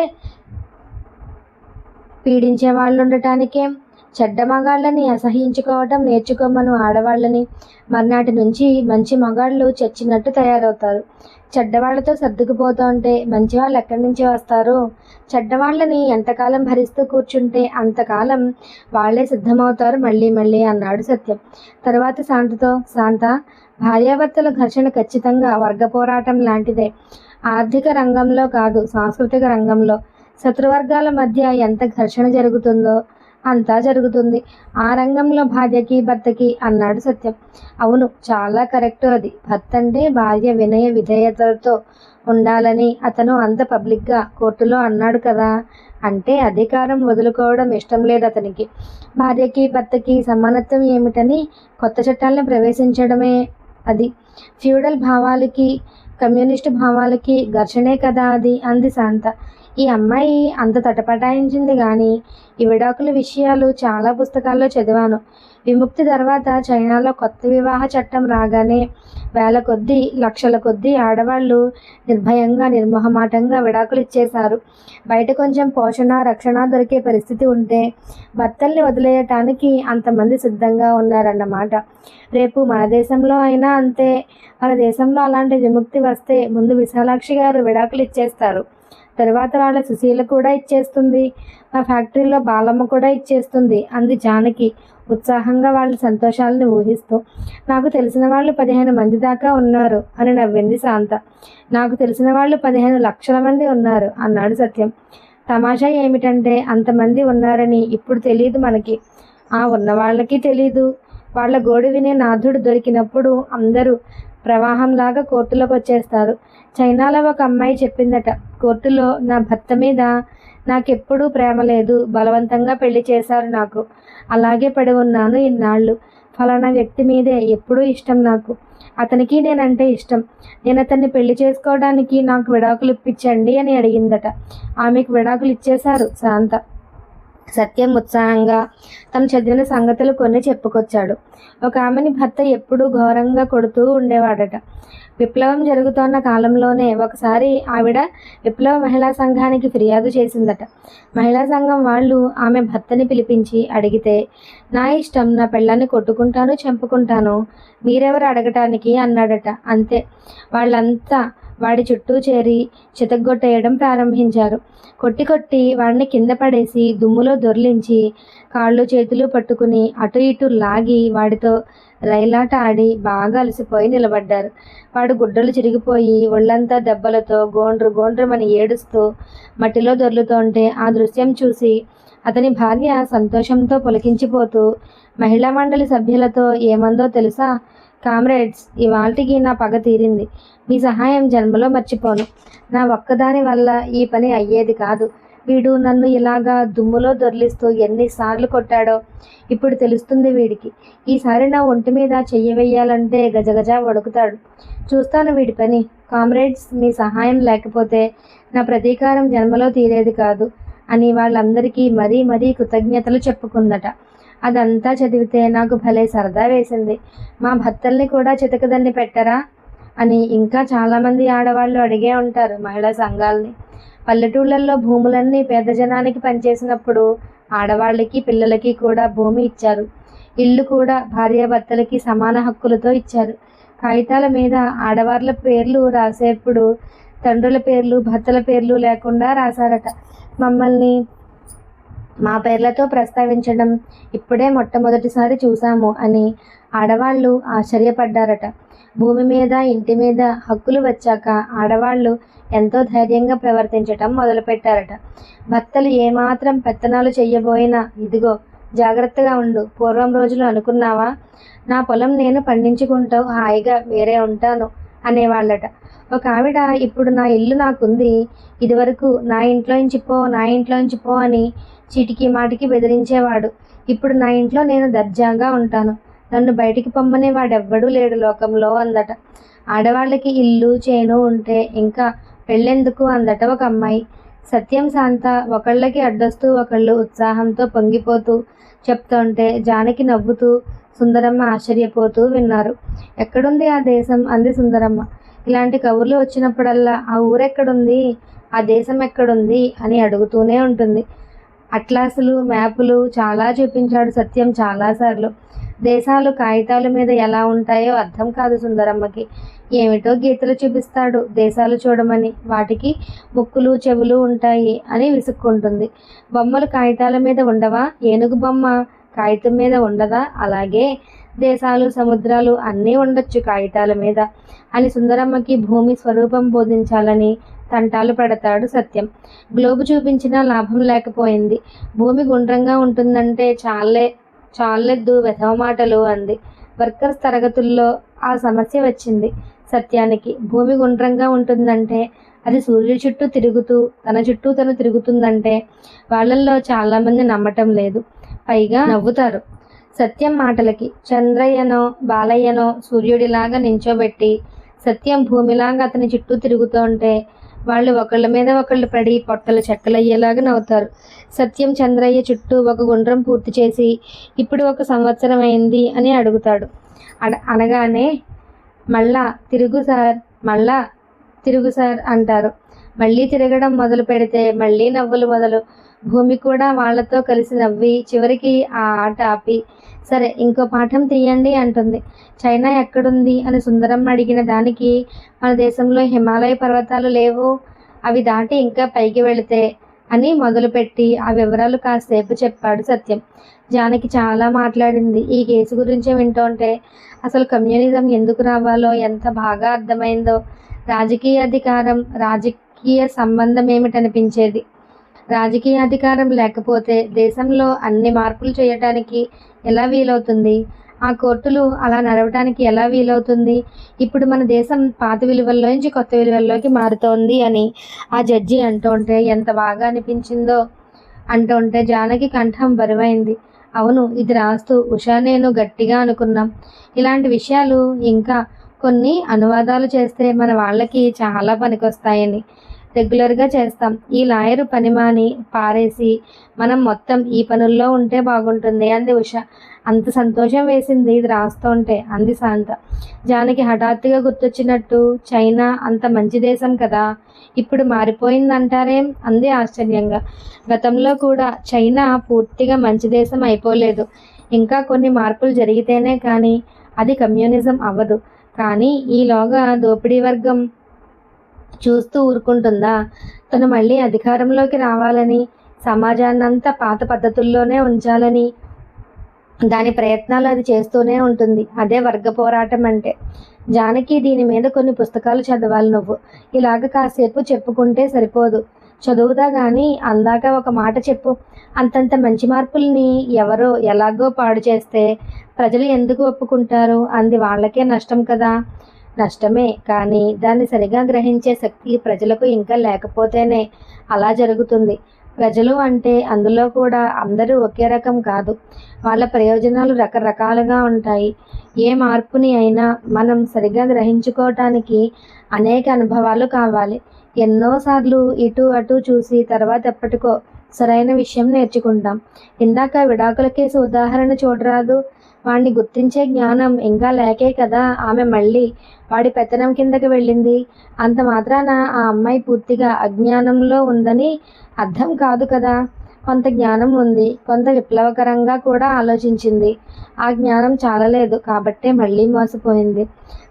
పీడించే వాళ్ళు ఉండటానికేం. చెడ్డ మగాళ్ళని అసహించుకోవటం నేర్చుకోమను ఆడవాళ్ళని. మర్నాటి నుంచి మంచి మగాళ్ళు చచ్చినట్టు తయారవుతారు. చెడ్డవాళ్లతో సర్దుకుపోతుంటే మంచివాళ్ళు ఎక్కడి నుంచి వస్తారు? చెడ్డవాళ్ళని ఎంతకాలం భరిస్తూ కూర్చుంటే అంతకాలం వాళ్లే సిద్ధమవుతారు మళ్ళీ మళ్ళీ అన్నాడు సత్యం. తర్వాత శాంతతో, శాంత, భార్యాభర్తల ఘర్షణ ఖచ్చితంగా వర్గ పోరాటం లాంటిదే. ఆర్థిక రంగంలో కాదు, సాంస్కృతిక రంగంలో శత్రువర్గాల మధ్య ఎంత ఘర్షణ జరుగుతుందో అంతా జరుగుతుంది ఆ రంగంలో భార్యకి భర్తకి అన్నాడు సత్యం. అవును, చాలా కరెక్ట్. అది భర్త అంటే భార్య వినయ విధేయతలతో ఉండాలని అతను అంత పబ్లిక్గా కోర్టులో అన్నాడు కదా. అంటే అధికారం వదులుకోవడం ఇష్టం లేదు అతనికి. భార్యకి భర్తకి సమానత్వం ఏమిటని కొత్త చట్టాలను ప్రవేశించడమే అది. ఫ్యూడల్ భావాలకి కమ్యూనిస్టు భావాలకి ఘర్షణే కదా అది అంది శాంత. ఈ అమ్మాయి అంత తటపటాయించింది కానీ ఈ విడాకుల విషయాలు చాలా పుస్తకాల్లో చదివాను. విముక్తి తర్వాత చైనాలో కొత్త వివాహ చట్టం రాగానే వేల కొద్దీ లక్షల కొద్దీ ఆడవాళ్ళు నిర్భయంగా నిర్మోహమాటంగా విడాకులు ఇచ్చేశారు. బయట కొంచెం పోషణ రక్షణ దొరికే పరిస్థితి ఉంటే భర్తల్ని వదిలేయటానికి అంతమంది సిద్ధంగా ఉన్నారన్నమాట. రేపు మన దేశంలో అయినా అంతే. మన దేశంలో అలాంటి విముక్తి వస్తే ముందు విశాలాక్షి గారు విడాకులు ఇచ్చేస్తారు. తర్వాత వాళ్ళ సుశీల కూడా ఇచ్చేస్తుంది. మా ఫ్యాక్టరీలో బాలమ్మ కూడా ఇచ్చేస్తుంది అంది జానకి ఉత్సాహంగా వాళ్ళ సంతోషాలను ఊహిస్తూ. నాకు తెలిసిన వాళ్ళు 15 మంది దాకా ఉన్నారు అని నవ్వింది శాంత. నాకు తెలిసిన వాళ్ళు 15 లక్షల మంది ఉన్నారు అన్నాడు సత్యం. తమాషా ఏమిటంటే అంతమంది ఉన్నారని ఇప్పుడు తెలియదు మనకి. ఉన్న వాళ్ళకి తెలీదు. వాళ్ళ గోడు వినే నాథుడు దొరికినప్పుడు అందరూ ప్రవాహంలాగా కోర్టులోకి వచ్చేస్తారు. చైనాలో ఒక అమ్మాయి చెప్పిందట, కోర్టులో నా భర్త మీద నాకెప్పుడూ ప్రేమ లేదు, బలవంతంగా పెళ్లి చేశారు నాకు. అలాగే పడి ఉన్నాను ఇన్నాళ్ళు. ఫలానా వ్యక్తి మీదే ఎప్పుడూ ఇష్టం నాకు. అతనికి నేనంటే ఇష్టం. నేను అతన్ని పెళ్లి చేసుకోవడానికి నాకు విడాకులు ఇప్పించండి అని అడిగిందట. ఆమెకు విడాకులు ఇచ్చేశారు శాంత. సత్యం ఉత్సాహంగా తను చదివిన సంగతులు కొన్ని చెప్పుకొచ్చాడు. ఒక ఆమెని భర్త ఎప్పుడూ ఘోరంగా కొడుతూ ఉండేవాడట. విప్లవం జరుగుతున్న కాలంలోనే ఒకసారి ఆవిడ విప్లవ మహిళా సంఘానికి ఫిర్యాదు చేసిందట. మహిళా సంఘం వాళ్ళు ఆమె భర్తని పిలిపించి అడిగితే, నా ఇష్టం, నా పెళ్ళాన్ని కొట్టుకుంటాను చంపుకుంటాను, మీరెవరు అడగటానికి అన్నాడట. అంతే. వాళ్ళంతా వాడి చుట్టూ చేరి చితగ్గొట్టేయడం ప్రారంభించారు. కొట్టి కొట్టి వాడిని కింద పడేసి దుమ్ములో దొర్లించి కాళ్ళు చేతులు పట్టుకుని అటు ఇటు లాగి వాడితో రైలాట ఆడి బాగా అలసిపోయి నిలబడ్డారు. వాడు గుడ్డలు చిరిగిపోయి ఒళ్ళంతా దెబ్బలతో గోండ్రు గోండ్రమని ఏడుస్తూ మట్టిలో దొర్లుతుంటే ఆ దృశ్యం చూసి అతని భార్య సంతోషంతో పులకించిపోతూ మహిళా మండలి సభ్యులతో ఏమందో తెలుసా? కామ్రేడ్స్, ఇవాల్టికి నా పగ తీరింది. మీ సహాయం జన్మలో మర్చిపోను. నా ఒక్కదాని వల్ల ఈ పని అయ్యేది కాదు. వీడు నన్ను ఇలాగా దుమ్ములో దొర్లిస్తూ ఎన్నిసార్లు కొట్టాడో ఇప్పుడు తెలుస్తుంది వీడికి. ఈసారి నా ఒంటి మీద చెయ్యి వెయ్యాలంటే గజగజ వణుకుతాడు. చూస్తాను వీడి పని. కామ్రేడ్స్, మీ సహాయం లేకపోతే నా ప్రతీకారం జన్మలో తీరేది కాదు అని వాళ్ళందరికీ మరీ మరీ కృతజ్ఞతలు చెప్పుకుందట. అదంతా చదివితే నాకు భలే సరదా వేసింది. మా భర్తల్ని కూడా చితకదన్ని పెట్టరా అని ఇంకా చాలామంది ఆడవాళ్ళు అడిగే ఉంటారు మహిళా సంఘాలని. పల్లెటూళ్ళల్లో భూములన్నీ పేద జనానికి పనిచేసినప్పుడు ఆడవాళ్ళకి పిల్లలకి కూడా భూమి ఇచ్చారు. ఇల్లు కూడా భార్యాభర్తలకి సమాన హక్కులతో ఇచ్చారు. కాగితాల మీద ఆడవాళ్ళ పేర్లు రాసేప్పుడు తండ్రుల పేర్లు భర్తల పేర్లు లేకుండా రాశారట. మమ్మల్ని మా పేర్లతో ప్రస్తావించడం ఇప్పుడే మొట్టమొదటిసారి చూశాము అని ఆడవాళ్ళు ఆశ్చర్యపడ్డారట. భూమి మీద ఇంటి మీద హక్కులు వచ్చాక ఆడవాళ్ళు ఎంతో ధైర్యంగా ప్రవర్తించటం మొదలుపెట్టారట. భర్తలు ఏమాత్రం పెత్తనాలు చెయ్యబోయినా ఇదిగో జాగ్రత్తగా ఉండు, పూర్వం రోజులు అనుకున్నావా, నా పొలం నేను పండించుకుంటూ హాయిగా వేరే ఉంటాను అనేవాళ్ళట. ఒక ఆవిడ ఇప్పుడు నా ఇల్లు నాకుంది, ఇదివరకు నా ఇంట్లోంచి పో అని చీటికి మాటికి బెదిరించేవాడు. ఇప్పుడు నా ఇంట్లో నేను దర్జాగా ఉంటాను, నన్ను బయటికి పొమ్మనే వాడెవ్వడూ లేడు లోకంలో అందట. ఆడవాళ్ళకి ఇల్లు చేను ఉంటే ఇంకా పెళ్ళెందుకు అందట ఒక అమ్మాయి. సత్యం శాంత ఒకళ్ళకి అడ్డొస్తూ ఒకళ్ళు ఉత్సాహంతో పొంగిపోతూ చెప్తుంటే జానకి నవ్వుతూ సుందరమ్మ ఆశ్చర్యపోతూ విన్నారు. ఎక్కడుంది ఆ దేశం అంది సుందరమ్మ. ఇలాంటి కబుర్లు వచ్చినప్పుడల్లా ఆ ఊరెక్కడుంది, ఆ దేశం ఎక్కడుంది అని అడుగుతూనే ఉంటుంది. అట్లాసులు మ్యాపులు చాలా చూపించాడు సత్యం చాలాసార్లు. దేశాలు కాగితాల మీద ఎలా ఉంటాయో అర్థం కాదు సుందరమ్మకి. ఏమిటో గీతలు చూపిస్తాడు దేశాలు చూడమని, వాటికి ముక్కులు చెవులు ఉంటాయి అని విసుక్కుంటుంది. బొమ్మలు కాగితాల మీద ఉండవా, ఏనుగు బొమ్మ కాగితం మీద ఉండదా, అలాగే దేశాలు సముద్రాలు అన్నీ ఉండొచ్చు కాగితాల మీద అని సుందరమ్మకి భూమి స్వరూపం బోధించాలని తంటాలు పడతాడు సత్యం. గ్లోబు చూపించినా లాభం లేకపోయింది. భూమి గుండ్రంగా ఉంటుందంటే చాలెద్దు వెధవ మాటలు అంది. వర్కర్స్ తరగతుల్లో ఆ సమస్య వచ్చింది సత్యానికి. భూమి గుండ్రంగా ఉంటుందంటే అది సూర్యుడి చుట్టూ తిరుగుతూ తన చుట్టూ తను తిరుగుతుందంటే వాళ్ళల్లో చాలామంది నమ్మటం లేదు, పైగా నవ్వుతారు సత్యం మాటలకి. చంద్రయ్యనో బాలయ్యనో సూర్యుడిలాగా నించోబెట్టి సత్యం భూమిలాగా అతని చుట్టూ తిరుగుతుంటే వాళ్ళు ఒకళ్ళ మీద ఒకళ్ళు పడి పొట్టలు చెక్కలయ్యేలాగా నవ్వుతారు. సత్యం చంద్రయ్య చుట్టూ ఒక గుండ్రం పూర్తి చేసి ఇప్పుడు 1 సంవత్సరం అయింది అని అడుగుతాడు. అనగానే మళ్ళా తిరుగు సార్ అంటారు. మళ్ళీ తిరగడం మొదలు పెడితే మళ్ళీ నవ్వులు మొదలు. భూమి కూడా వాళ్లతో కలిసి నవ్వి చివరికి ఆ ఆట ఆపి సరే ఇంకో పాఠం తీయండి అంటుంది. చైనా ఎక్కడుంది అని సుందరమ్మ అడిగిన దానికి మన దేశంలో హిమాలయ పర్వతాలు లేవు, అవి దాటి ఇంకా పైకి వెళితే అని మొదలుపెట్టి ఆ వివరాలు కాసేపు చెప్పాడు సత్యం. జానకి చాలా మాట్లాడింది. ఈ కేసు గురించి వింటుంటే అసలు కమ్యూనిజం ఎందుకు రావాలో ఎంత బాగా అర్థమైందో. రాజకీయ అధికారం రాజకీయ సంబంధం ఏమిటనిపించేది. రాజకీయ అధికారం లేకపోతే దేశంలో అన్ని మార్పులు చేయటానికి ఎలా వీలవుతుంది, ఆ కోర్టులు అలా నడవటానికి ఎలా వీలవుతుంది. ఇప్పుడు మన దేశం పాత విలువల్లోంచి కొత్త విలువల్లోకి మారుతోంది అని ఆ జడ్జి అంటుంటే ఎంత బాగా అనిపించిందో. అంటుంటే జానకి కంఠం బరువైంది. అవును, ఇది రాస్తూ ఉషా నేను గట్టిగా అనుకున్నాం, ఇలాంటి విషయాలు ఇంకా కొన్ని అనువాదాలు చేస్తే మన వాళ్ళకి చాలా పనికొస్తాయని. రెగ్యులర్గా చేస్తాం. ఈ లాయరు పని మాని పారేసి మనం మొత్తం ఈ పనుల్లో ఉంటే బాగుంటుంది అంది ఉష. అంత సంతోషం వేసింది ఇది రాస్తుంటే అంది శాంత. జానకి హఠాత్తుగా గుర్తొచ్చినట్టు చైనా అంత మంచి దేశం కదా, ఇప్పుడు మారిపోయిందంటారేం అంది ఆశ్చర్యంగా. గతంలో కూడా చైనా పూర్తిగా మంచి దేశం అయిపోలేదు. ఇంకా కొన్ని మార్పులు జరిగితేనే కానీ అది కమ్యూనిజం అవ్వదు. కానీ ఈలోగా దోపిడీ వర్గం చూస్తూ ఊరుకుంటుందా? తను మళ్ళీ అధికారంలోకి రావాలని, సమాజాన్నంతా పాత పద్ధతుల్లోనే ఉంచాలని దాని ప్రయత్నాలు అది చేస్తూనే ఉంటుంది. అదే వర్గ పోరాటం అంటే. జానకి దీని మీద కొన్ని పుస్తకాలు చదవాలి నువ్వు. ఇలాగ కాసేపు చెప్పుకుంటే సరిపోదు, చదువుతా కానీ అందాక ఒక మాట చెప్పు. అంతంత మంచి మార్పుల్ని ఎవరో ఎలాగో పాడు చేస్తే ప్రజలు ఎందుకు ఒప్పుకుంటారు అంది. వాళ్ళకే నష్టం కదా. నష్టమే, కానీ దాన్ని సరిగా గ్రహించే శక్తి ప్రజలకు ఇంకా లేకపోతేనే అలా జరుగుతుంది. ప్రజలు అంటే అందులో కూడా అందరూ ఒకే రకం కాదు. వాళ్ళ ప్రయోజనాలు రకరకాలుగా ఉంటాయి. ఏ మార్పుని అయినా మనం సరిగ్గా గ్రహించుకోవటానికి అనేక అనుభవాలు కావాలి. ఎన్నోసార్లు ఇటు అటు చూసి తర్వాత ఎప్పటికో సరైన విషయం నేర్చుకుంటాం. ఇందాక విడాకుల కేసు ఉదాహరణ చూడరాదు. వాణ్ణి గుర్తించే జ్ఞానం ఇంకా లేకే కదా ఆమె మళ్ళీ వాడి పెత్తనం కిందకి వెళ్ళింది. అంత మాత్రాన ఆ అమ్మాయి పూర్తిగా అజ్ఞానంలో ఉందని అర్థం కాదు కదా. కొంత జ్ఞానం ఉంది, కొంత విప్లవకరంగా కూడా ఆలోచించింది. ఆ జ్ఞానం చాలలేదు కాబట్టే మళ్ళీ మోసపోయింది.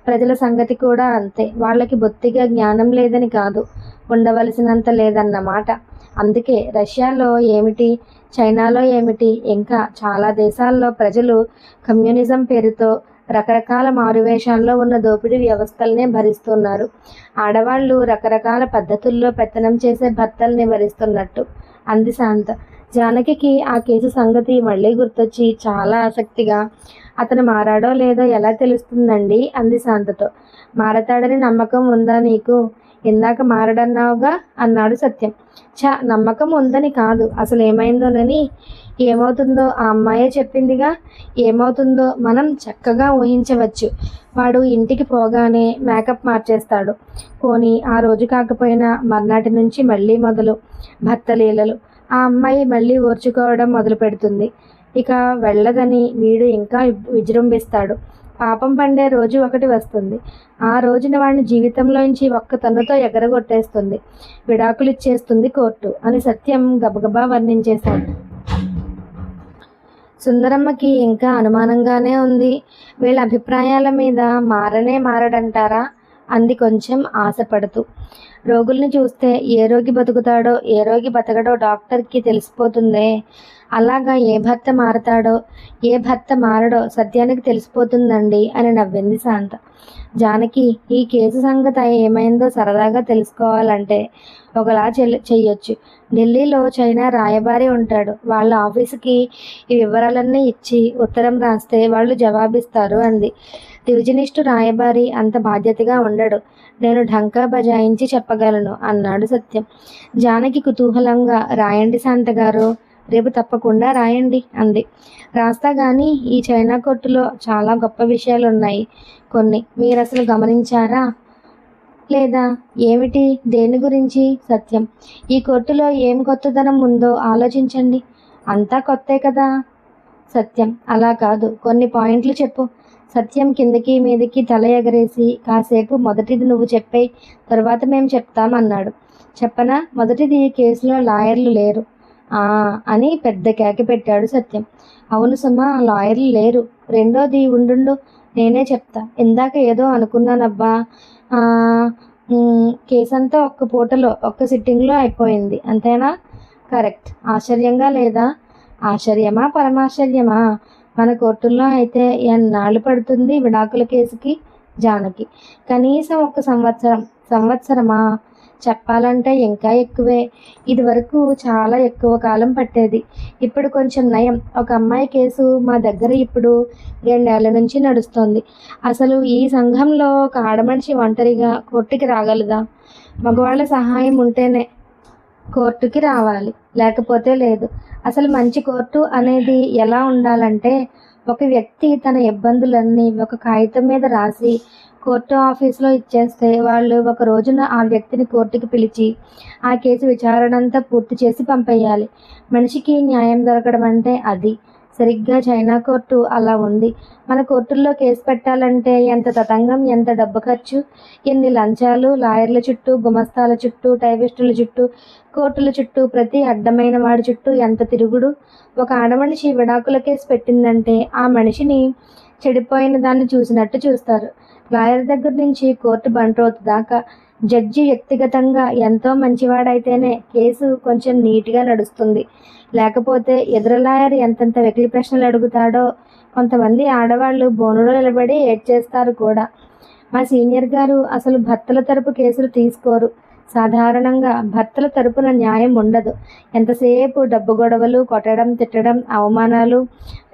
ప్రజల సంగతి కూడా అంతే. వాళ్ళకి బొత్తిగా జ్ఞానం లేదని కాదు, ఉండవలసినంత లేదన్నమాట. అందుకే రష్యాలో ఏమిటి, చైనాలో ఏమిటి, ఇంకా చాలా దేశాల్లో ప్రజలు కమ్యూనిజం పేరుతో రకరకాల మారువేషాల్లో ఉన్న దోపిడీ వ్యవస్థలనే భరిస్తున్నారు. ఆడవాళ్ళు రకరకాల పద్ధతుల్లో పెత్తనం చేసే భర్తల్ని భరిస్తున్నట్టు అంది శాంత. జానకికి ఆ కేసు సంగతి మళ్ళీ గుర్తొచ్చి చాలా ఆసక్తిగా, అతను మారాడో లేదో ఎలా తెలుస్తుందండి అంది శాంతతో. మారతాడని నమ్మకం ఉందా నీకు? ఇందాక మారడన్నావుగా అన్నాడు సత్యం. నమ్మకం ఉందని కాదు, అసలు ఏమైందోనని. ఏమవుతుందో ఆ అమ్మాయే చెప్పిందిగా. ఏమవుతుందో మనం చక్కగా ఊహించవచ్చు. వాడు ఇంటికి పోగానే మేకప్ మార్చేస్తాడు. పోనీ ఆ రోజు కాకపోయినా మర్నాటి నుంచి మళ్ళీ మొదలు భర్త లీలలు. ఆ అమ్మాయి మళ్ళీ ఓర్చుకోవడం మొదలు పెడుతుంది. ఇక వెళ్ళదని వీడు ఇంకా విజృంభిస్తాడు. పాపం పండే రోజు ఒకటి వస్తుంది. ఆ రోజున వాడిని జీవితంలోంచి ఒక్క తన్నుతో ఎగరగొట్టేస్తుంది. విడాకులు ఇచ్చేస్తుంది కోర్టు అని సత్యం గబగబా వర్ణించేశాడు. సుందరమ్మకి ఇంకా అనుమానంగానే ఉంది. వీళ్ళ అభిప్రాయాల మీద మారడంటారా అంది కొంచెం ఆశపడుతూ. రోగుల్ని చూస్తే ఏ రోగి బతుకుతాడో ఏ రోగి బతకడో డాక్టర్కి తెలిసిపోతుందే. అలాగా ఏ భర్త మారతాడో ఏ భర్త మారడో సత్యానికి తెలిసిపోతుందండి అని నవ్వింది శాంత. జానకి, ఈ కేసు సంగతి ఏమైందో సరదాగా తెలుసుకోవాలంటే ఒకలా చెయ్యొచ్చు. ఢిల్లీలో చైనా రాయబారి ఉంటాడు. వాళ్ళ ఆఫీసుకి ఈ వివరాలన్నీ ఇచ్చి ఉత్తరం రాస్తే వాళ్ళు జవాబిస్తారు అంది. డివిజనిస్టు రాయబారి అంత బాధ్యతగా ఉండడు. నేను ఢంకా బజాయించి చెప్పగలను అన్నాడు సత్యం. జానకి కుతూహలంగా, రాయండి శాంత గారు, రేపు తప్పకుండా రాయండి అంది. రాస్తా కానీ ఈ చైనా కోర్టులో చాలా గొప్ప విషయాలు ఉన్నాయి. కొన్ని మీరు అసలు గమనించారా లేదా? ఏమిటి? దేని గురించి? సత్యం, ఈ కోర్టులో ఏం కొత్తదనం ఉందో ఆలోచించండి. అంతా కొత్తే కదా. సత్యం, అలా కాదు, కొన్ని పాయింట్లు చెప్పు. సత్యం కిందకి మీదకి తల ఎగరేసి, కాసేపు మొదటిది నువ్వు చెప్పే, తర్వాత మేము చెప్తామన్నాడు. చెప్పనా? మొదటిది, కేసులో లాయర్లు లేరు అని పెద్ద కేక పెట్టాడు సత్యం. అవును సుమా, లాయర్లు లేరు. రెండోది, ఉండు నేనే చెప్తా. ఇందాక ఏదో అనుకున్నానబ్బా. కేసంతా ఒక్క పూటలో ఒక్క సిట్టింగ్లో అయిపోయింది, అంతేనా? కరెక్ట్. ఆశ్చర్యంగా లేదా? ఆశ్చర్యమా పరమాశ్చర్యమా? మన కోర్టుల్లో అయితే ఎన్నాళ్ళు పడుతుంది విడాకుల కేసుకి? జానకి, కనీసం ఒక సంవత్సరమా? చెప్పాలంటే ఇంకా ఎక్కువే. ఇది వరకు చాలా ఎక్కువ కాలం పట్టేది. ఇప్పుడు కొంచెం నయం. ఒక అమ్మాయి కేసు మా దగ్గర ఇప్పుడు 2 ఏళ్ల నుంచి నడుస్తోంది. అసలు ఈ సంఘంలో ఒక ఆడమనిషి ఒంటరిగా కోర్టుకి రాగలదా? మగవాళ్ళ సహాయం ఉంటేనే కోర్టుకి రావాలి, లేకపోతే లేదు. అసలు మంచి కోర్టు అనేది ఎలా ఉండాలంటే, ఒక వ్యక్తి తన ఇబ్బందులన్నీ ఒక కాగితం మీద రాసి కోర్టు ఆఫీస్లో ఇచ్చేస్తే వాళ్ళు ఒక రోజున ఆ వ్యక్తిని కోర్టుకి పిలిచి ఆ కేసు విచారణ అంతా పూర్తి చేసి పంపేయాలి. మనిషికి న్యాయం దొరకడం అంటే అది. సరిగ్గా చైనా కోర్టు అలా ఉంది. మన కోర్టుల్లో కేసు పెట్టాలంటే ఎంత తతంగం, ఎంత డబ్బు ఖర్చు, ఎన్ని లంచాలు, లాయర్ల చుట్టూ, గుమస్తాల చుట్టూ, టైపిస్టుల చుట్టూ, కోర్టుల చుట్టూ, ప్రతి అడ్డమైన వాడి చుట్టూ ఎంత తిరుగుడు. ఒక ఆడమనిషి విడాకుల కేసు పెట్టిందంటే ఆ మనిషిని చెడిపోయిన దాన్ని చూసినట్టు చూస్తారు. లాయర్ దగ్గర నుంచి కోర్టు బంట్రోతు దాకా. జడ్జి వ్యక్తిగతంగా ఎంతో మంచివాడైతేనే కేసు కొంచెం నీట్గా నడుస్తుంది. లేకపోతే ఎదురు లాయర్ ఎంతెంత వెకిలి ప్రశ్నలు అడుగుతాడో. కొంతమంది ఆడవాళ్ళు బోనులో నిలబడి ఏడ్చేస్తారు కూడా. మా సీనియర్ గారు అసలు భర్తల తరపు కేసులు తీసుకోరు. సాధారణంగా భర్తల తరపున న్యాయం ఉండదు. ఎంతసేపు డబ్బు గొడవలు, కొట్టడం, తిట్టడం, అవమానాలు,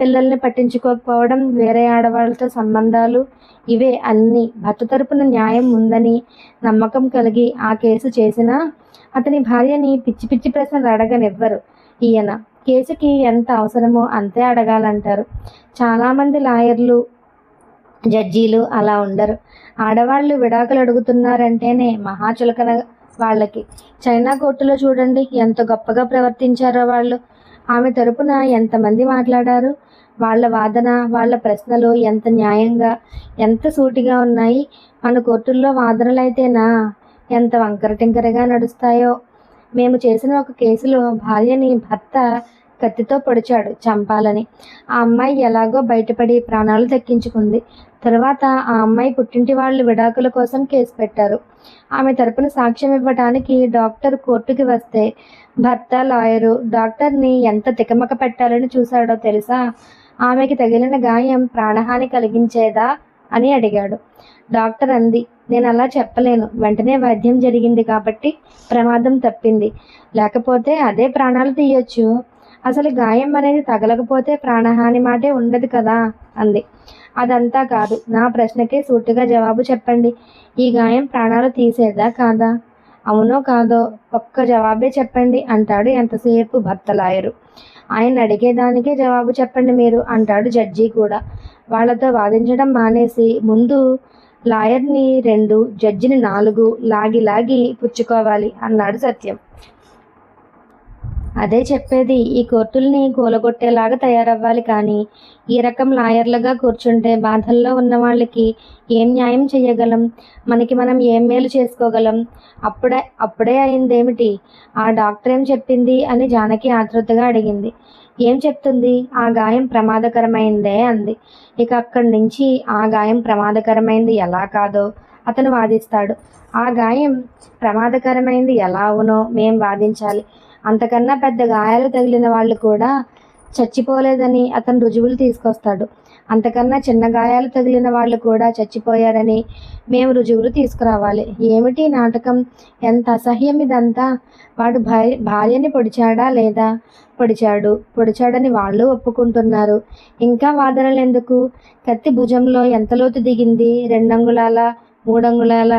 పిల్లల్ని పట్టించుకోకపోవడం, వేరే ఆడవాళ్ళతో సంబంధాలు, ఇవే అన్నీ. భర్త తరపున న్యాయం ఉందని నమ్మకం కలిగి ఆ కేసు చేసినా అతని భార్యని పిచ్చి పిచ్చి ప్రశ్నలు అడగనివ్వరు. ఈయన కేసుకి ఎంత అవసరమో అంతే అడగాలంటారు. చాలామంది లాయర్లు, జడ్జీలు అలా ఉండరు. ఆడవాళ్ళు విడాకులు అడుగుతున్నారంటేనే మహాచులకన వాళ్ళకి. చైనా కోర్టులో చూడండి ఎంత గొప్పగా ప్రవర్తించారో వాళ్ళు. ఆమె తరపున ఎంతమంది మాట్లాడారు. వాళ్ళ వాదన, వాళ్ళ ప్రశ్నలు ఎంత న్యాయంగా, ఎంత సూటిగా ఉన్నాయి. మన కోర్టుల్లో వాదనలైతేనా ఎంత వంకర టింకరగా నడుస్తాయో. మేము చేసిన ఒక కేసులో భార్యని భర్త కత్తితో పొడిచాడు చంపాలని. ఆ అమ్మాయి ఎలాగో బయటపడి ప్రాణాలు దక్కించుకుంది. తర్వాత ఆ అమ్మాయి పుట్టింటి వాళ్ళు విడాకుల కోసం కేసు పెట్టారు. ఆమె తరపున సాక్ష్యం ఇవ్వటానికి డాక్టర్ కోర్టుకి వస్తే భర్త లాయరు డాక్టర్ని ఎంత తికమక పెట్టాలని చూశాడో తెలుసా. ఆమెకి తగిలిన గాయం ప్రాణహాని కలిగించేదా అని అడిగాడు. డాక్టర్ అంది, నేను అలా చెప్పలేను. వెంటనే వైద్యం జరిగింది కాబట్టి ప్రమాదం తప్పింది. లేకపోతే అదే ప్రాణాలు తీయొచ్చు. అసలు గాయం అనేది తగలకపోతే ప్రాణహాని మాటే ఉండదు కదా అంది. అదంతా కాదు, నా ప్రశ్నకే సూటిగా జవాబు చెప్పండి. ఈ గాయం ప్రాణాలు తీసేదా కాదా? అవునో కాదో ఒక్క జవాబే చెప్పండి అంటాడు ఎంతసేపు భర్త లాయరు. ఆయన అడిగేదానికే జవాబు చెప్పండి మీరు అంటాడు జడ్జి కూడా. వాళ్ళతో వాదించడం మానేసి ముందు లాయర్ని 2, జడ్జిని 4 లాగి లాగి పుచ్చుకోవాలి అన్నాడు సత్యం. అదే చెప్పేది, ఈ కోర్టుల్ని కూలగొట్టేలాగా తయారవ్వాలి. కానీ ఈ రకం లాయర్లుగా కూర్చుంటే బాధల్లో ఉన్న వాళ్ళకి ఏం న్యాయం చేయగలం? మనకి మనం ఏం మేలు చేసుకోగలం? అప్పుడే అయిందేమిటి? ఆ డాక్టర్ ఏం చెప్పింది అని జానకి ఆతృతగా అడిగింది. ఏం చెప్తుంది? ఆ గాయం ప్రమాదకరమైందే అంది. ఇక అక్కడి నుంచి ఆ గాయం ప్రమాదకరమైంది ఎలా కాదో అతను వాదిస్తాడు. ఆ గాయం ప్రమాదకరమైంది ఎలా అవునో మేం వాదించాలి. అంతకన్నా పెద్ద గాయాలు తగిలిన వాళ్ళు కూడా చచ్చిపోలేదని అతను రుజువులు తీసుకొస్తాడు. అంతకన్నా చిన్న గాయాలు తగిలిన వాళ్ళు కూడా చచ్చిపోయారని మేము రుజువులు తీసుకురావాలి. ఏమిటి నాటకం? ఎంత అసహ్యం ఇదంతా! వాడు భార్యని పొడిచాడా లేదా? పొడిచాడని వాళ్ళు ఒప్పుకుంటున్నారు. ఇంకా వాదనలు ఎందుకు? కత్తి భుజంలో ఎంత లోతు దిగింది? 2 అంగుళాల, 3 అంగుళాల,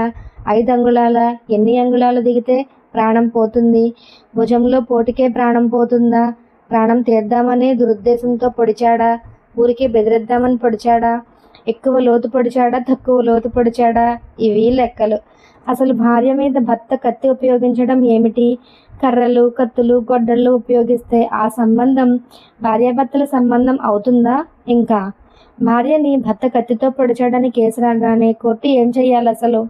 5 అంగుళాల, ఎన్ని అంగుళాలు దిగితే ప్రాణం పోతుంది? భుజంలో పోటుకే ప్రాణం పోతుందా? ప్రాణం తీద్దామనే దురుద్దేశంతో పొడిచాడా? ఊరికే బెదిరిద్దామని పొడిచాడా? ఎక్కువ లోతు పొడిచాడా? తక్కువ లోతు పొడిచాడా? ఇవి లెక్కలు. అసలు భార్య మీద భర్త కత్తి ఉపయోగించడం ఏమిటి? కర్రలు, కత్తులు, గొడ్డళ్ళు ఉపయోగిస్తే ఆ సంబంధం భార్యాభర్తల సంబంధం అవుతుందా? ఇంకా భార్యని భర్త కత్తితో పొడిచాడని కేసు రాగానే కోర్టు ఏం చెయ్యాలి అసలు?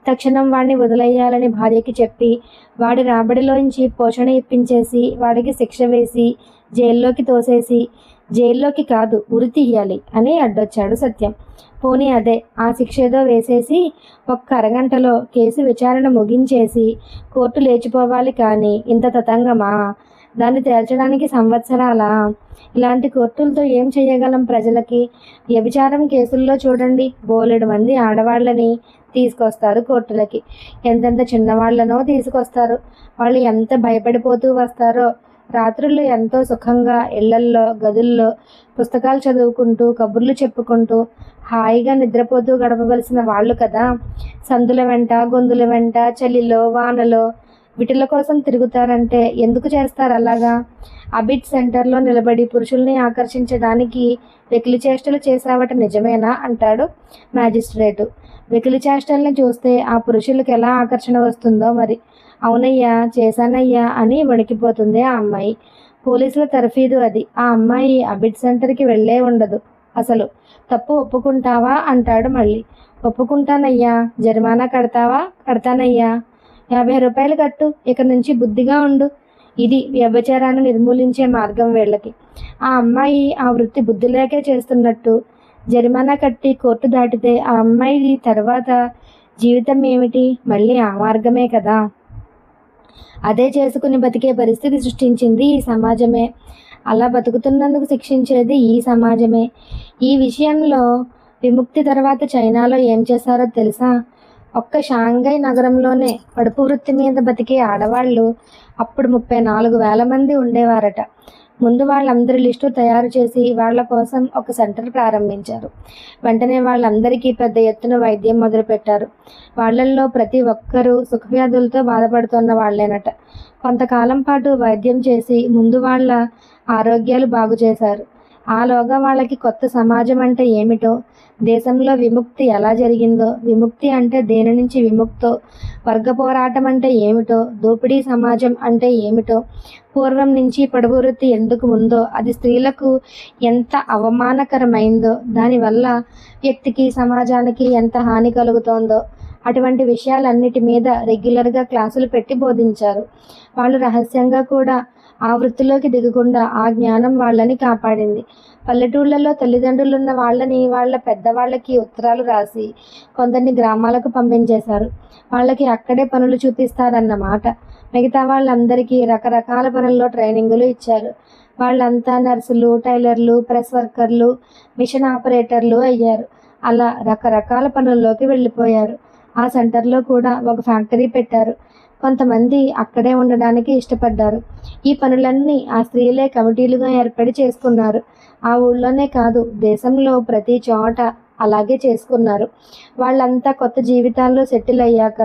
తక్షణం వాడిని వదిలేయాలని భార్యకి చెప్పి వాడి రాబడిలోంచి పోషణ ఇప్పించేసి వాడికి శిక్ష వేసి జైల్లోకి తోసేసి, జైల్లోకి కాదు ఉరి తీయాలి అని అడ్డొచ్చాడు సత్యం. పోనీ అదే, ఆ శిక్ష ఏదో వేసేసి ఒక్క అరగంటలో కేసు విచారణ ముగించేసి కోర్టు లేచిపోవాలి. కానీ ఇంత తతంగమా? దాన్ని తేల్చడానికి సంవత్సరాలా? ఇలాంటి కోర్టులతో ఏం చేయగలం ప్రజలకి? వ్యభిచారం కేసుల్లో చూడండి, బోలెడు మంది ఆడవాళ్ళని తీసుకొస్తారు కోర్టులకి. ఎంతెంత చిన్నవాళ్లనో తీసుకొస్తారు. వాళ్ళు ఎంత భయపడిపోతూ వస్తారో. రాత్రుళ్ళు ఎంతో సుఖంగా ఇళ్లల్లో, గదుల్లో పుస్తకాలు చదువుకుంటూ, కబుర్లు చెప్పుకుంటూ హాయిగా నిద్రపోతూ గడపవలసిన వాళ్ళు కదా. సందుల వెంట, గొంతుల వెంట, చలిలో, వానలో వీటిల కోసం తిరుగుతారంటే ఎందుకు చేస్తారు అలాగా? అబిట్ సెంటర్లో నిలబడి పురుషుల్ని ఆకర్షించడానికి వెకిలి చేష్టలు చేసావట నిజమేనా అంటాడు మ్యాజిస్ట్రేటు. వెకిలి చేష్టల్ని చూస్తే ఆ పురుషులకు ఎలా ఆకర్షణ వస్తుందో మరి. అవునయ్యా, చేశానయ్యా అని వణికిపోతుంది ఆ అమ్మాయి. పోలీసుల తర్ఫీదు అది. ఆ అమ్మాయి అబిట్ సెంటర్కి వెళ్ళే ఉండదు అసలు. తప్పు ఒప్పుకుంటావా అంటాడు మళ్ళీ. ఒప్పుకుంటానయ్యా. జరిమానా కడతావా? కడతానయ్యా. 50 రూపాయలు కట్టు. ఇక నుంచి బుద్ధిగా ఉండు. ఇది వ్యభిచారాన్ని నిర్మూలించే మార్గం వీళ్ళకి. ఆ అమ్మాయి ఆ వృత్తి బుద్ధి లేకే చేస్తున్నట్టు. జరిమానా కట్టి కోర్టు దాటితే ఆ అమ్మాయి తర్వాత జీవితం ఏమిటి? మళ్ళీ ఆ మార్గమే కదా. అదే చేసుకుని బతికే పరిస్థితి సృష్టించింది ఈ సమాజమే. అలా బతుకుతున్నందుకు శిక్షించేది ఈ సమాజమే. ఈ విషయంలో విముక్తి తర్వాత చైనాలో ఏం చేశారో తెలుసా? ఒక్క షాంఘై నగరంలోనే కడుపు వృత్తి మీద బతికే ఆడవాళ్ళు అప్పుడు 34,000 మంది ఉండేవారట. ముందు వాళ్ళందరి లిస్టు తయారు చేసి వాళ్ళ కోసం ఒక సెంటర్ ప్రారంభించారు. వెంటనే వాళ్ళందరికీ పెద్ద ఎత్తున వైద్యం మొదలుపెట్టారు. వాళ్ళల్లో ప్రతి ఒక్కరూ సుఖవ్యాధులతో బాధపడుతున్న వాళ్ళేనట. కొంతకాలం పాటు వైద్యం చేసి ముందు వాళ్ళ ఆరోగ్యాలు బాగు చేశారు. ఆలోగా వాళ్ళకి కొత్త సమాజం అంటే ఏమిటో, దేశంలో విముక్తి ఎలా జరిగిందో, విముక్తి అంటే దేని నుంచి విముక్తో, వర్గ పోరాటం అంటే ఏమిటో, దోపిడీ సమాజం అంటే ఏమిటో, పూర్వం నుంచి పొడుపు వృత్తి ఎందుకు ఉందో, అది స్త్రీలకు ఎంత అవమానకరమైందో, దానివల్ల వ్యక్తికి సమాజానికి ఎంత హాని కలుగుతోందో అటువంటి విషయాలన్నిటి మీద రెగ్యులర్గా క్లాసులు పెట్టి బోధించారు. వాళ్ళు రహస్యంగా కూడా ఆ వృత్తిలోకి దిగకుండా ఆ జ్ఞానం వాళ్ళని కాపాడింది. పల్లెటూళ్ళలో తల్లిదండ్రులున్న వాళ్ళని వాళ్ళ పెద్దవాళ్ళకి ఉత్తరాలు రాసి కొందరిని గ్రామాలకు పంపించేశారు. వాళ్ళకి అక్కడే పనులు చూపిస్తారన్నమాట. మిగతా వాళ్ళందరికీ రకరకాల పనుల్లో ట్రైనింగులు ఇచ్చారు. వాళ్ళంతా నర్సులు, టైలర్లు, ప్రెస్ వర్కర్లు, మిషన్ ఆపరేటర్లు అయ్యారు. అలా రకరకాల పనుల్లోకి వెళ్ళిపోయారు. ఆ సెంటర్లో కూడా ఒక ఫ్యాక్టరీ పెట్టారు. కొంతమంది అక్కడే ఉండడానికి ఇష్టపడ్డారు. ఈ పనులన్నీ ఆ స్త్రీలే కమిటీలుగా ఏర్పడి చేసుకున్నారు. ఆ ఊళ్ళోనే కాదు, దేశంలో ప్రతి చోట అలాగే చేసుకున్నారు. వాళ్ళంతా కొత్త జీవితాల్లో సెటిల్ అయ్యాక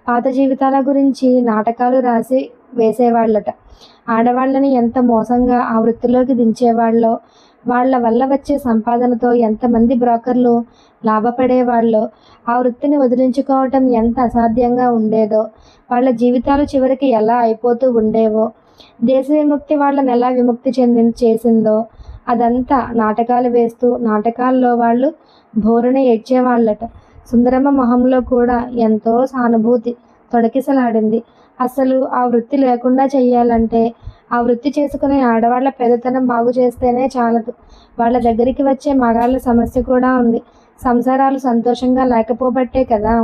పాత జీవితాల గురించి నాటకాలు రాసి వేసేవాళ్ళట. ఆడవాళ్ళని ఎంత మోసంగా ఆ వృత్తిలోకి దించేవాళ్ళో, వాళ్ళ వల్ల వచ్చే సంపాదనతో ఎంతమంది బ్రోకర్లు లాభపడేవాళ్ళో, ఆ వృత్తిని వదిలించుకోవటం ఎంత అసాధ్యంగా ఉండేదో, వాళ్ళ జీవితాలు చివరికి ఎలా అయిపోతూ ఉండేవో, దేశ విముక్తి వాళ్ళని ఎలా విముక్తి చేసిందో అదంతా నాటకాలు వేస్తూ నాటకాల్లో వాళ్ళు బోరున ఏడ్చేవాళ్ళట. సుందరమ్మ మొహంలో కూడా ఎంతో సానుభూతి తొడకిసలాడింది. అసలు ఆ వృత్తి లేకుండా చెయ్యాలంటే ఆ వృత్తి చేసుకునే ఆడవాళ్ళ పేదతనం బాగు చేస్తేనే చాలదు. వాళ్ళ దగ్గరికి వచ్చే మగాళ్ళ సమస్య కూడా ఉంది. సంసారాలు సంతోషంగా లేకపోబట్టే కదా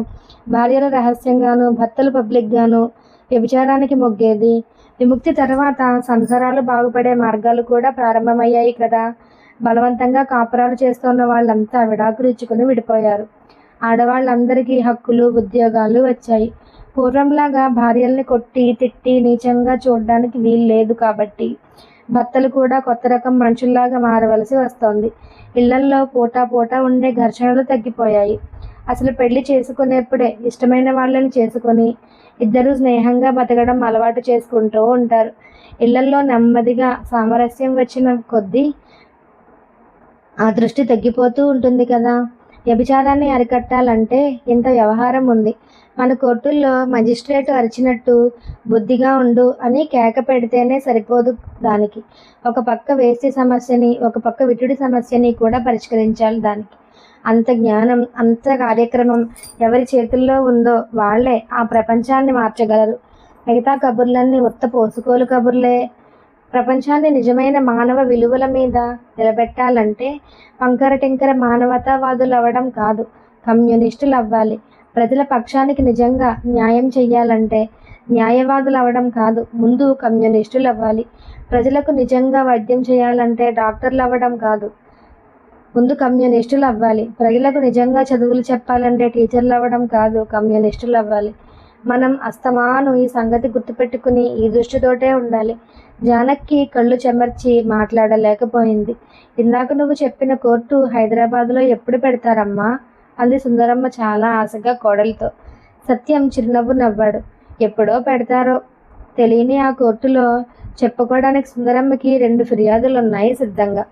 భార్యలు రహస్యంగాను, భర్తలు పబ్లిక్గాను వ్యభిచారానికి మొగ్గేది. విముక్తి తర్వాత సంసారాలు బాగుపడే మార్గాలు కూడా ప్రారంభమయ్యాయి కదా. బలవంతంగా కాపురాలు చేస్తున్న వాళ్ళంతా విడాకులు ఇచ్చుకుని విడిపోయారు. ఆడవాళ్ళందరికీ హక్కులు, ఉద్యోగాలు వచ్చాయి. పూర్వంలాగా భార్యల్ని కొట్టి తిట్టి నీచంగా చూడడానికి వీలు లేదు కాబట్టి భర్తలు కూడా కొత్త రకం మనుషుల్లాగా మారవలసి వస్తోంది. ఇళ్లల్లో పోటా ఉండే ఘర్షణలు తగ్గిపోయాయి. అసలు పెళ్లి చేసుకునేప్పుడే ఇష్టమైన వాళ్ళని చేసుకొని ఇద్దరూ స్నేహంగా బతకడం అలవాటు చేసుకుంటూ ఉంటారు. ఇళ్లల్లో నెమ్మదిగా సామరస్యం వచ్చిన కొద్దీ ఆ దృష్టి తగ్గిపోతూ ఉంటుంది కదా. వ్యభిచారాన్ని అరికట్టాలంటే ఇంత వ్యవహారం ఉంది. మన కోర్టుల్లో మజిస్ట్రేటు అరిచినట్టు బుద్ధిగా ఉండు అని కేక పెడితేనే సరిపోదు. దానికి ఒక పక్క వేశ్య సమస్యని, ఒక పక్క విటుడి సమస్యని కూడా పరిష్కరించాలి. దానికి అంత జ్ఞానం, అంత కార్యక్రమం ఎవరి చేతుల్లో ఉందో వాళ్ళే ఆ ప్రపంచాన్ని మార్చగలరు. మిగతా కబుర్లన్నీ ఉత్త పోసుకోలు కబుర్లే. ప్రపంచాన్ని నిజమైన మానవ విలువల మీద నిలబెట్టాలంటే వంకర టింకర మానవతావాదులు అవ్వడం కాదు, కమ్యూనిస్టులు అవ్వాలి. ప్రజల పక్షానికి నిజంగా న్యాయం చెయ్యాలంటే న్యాయవాదులు అవ్వడం కాదు, ముందు కమ్యూనిస్టులు అవ్వాలి. ప్రజలకు నిజంగా వైద్యం చేయాలంటే డాక్టర్లు అవ్వడం కాదు, ముందు కమ్యూనిస్టులు అవ్వాలి. ప్రజలకు నిజంగా చదువులు చెప్పాలంటే టీచర్లు అవ్వడం కాదు, కమ్యూనిస్టులు అవ్వాలి. మనం అస్తమాను ఈ సంగతి గుర్తుపెట్టుకుని ఈ దృష్టితోటే ఉండాలి. జానకి కళ్ళు చెమర్చి మాట్లాడలేకపోయింది. ఇందాక నువ్వు చెప్పిన కోర్టు హైదరాబాద్లో ఎప్పుడు పెడతారమ్మా అంది సుందరమ్మ చాలా ఆశగా కోడలితో. సత్యం చిరునవ్వు నవ్వాడు. ఎప్పుడో పెడతారో తెలియని ఆ కోర్టులో చెప్పుకోవడానికి సుందరమ్మకి 2 ఫిర్యాదులున్నాయి సిద్ధంగా.